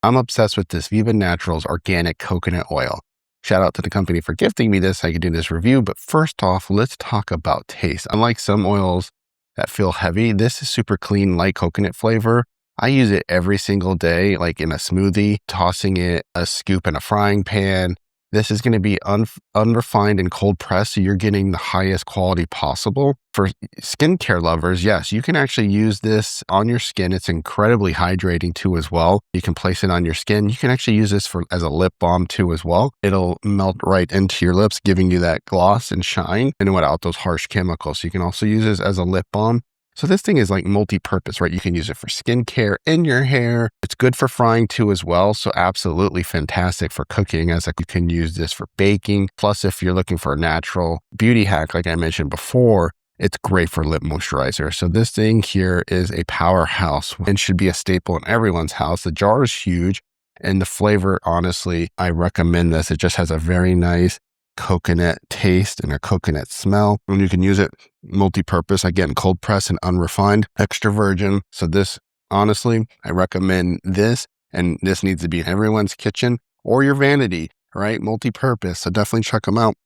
I'm obsessed with this Viva Naturals organic coconut oil. Shout out to the company for gifting me this. I could do this review, but first off, let's talk about taste. Unlike some oils that feel heavy, this is super clean, light coconut flavor. I use it every single day, like in a smoothie, tossing it a scoop in a frying pan. This is going to be unrefined and cold pressed, so you're getting the highest quality possible. For skincare lovers, yes, you can actually use this on your skin. It's incredibly hydrating too as well. You can place it on your skin. You can actually use this as a lip balm too as well. It'll melt right into your lips, giving you that gloss and shine and without those harsh chemicals. So you can also use this as a lip balm. So this thing is like multi-purpose, right? You can use it for skincare, in your hair. It's good for frying too as well. So absolutely fantastic for cooking, as like you can use this for baking. Plus, if you're looking for a natural beauty hack, like I mentioned before, it's great for lip moisturizer. So this thing here is a powerhouse and should be a staple in everyone's house. The jar is huge and the flavor, honestly, I recommend this. It just has a very nice coconut taste and a coconut smell, and you can use it multi-purpose, again, cold press and unrefined, extra virgin. So this, honestly, I recommend this, and this needs to be in everyone's kitchen or your vanity, right? Multi-purpose. So definitely check them out.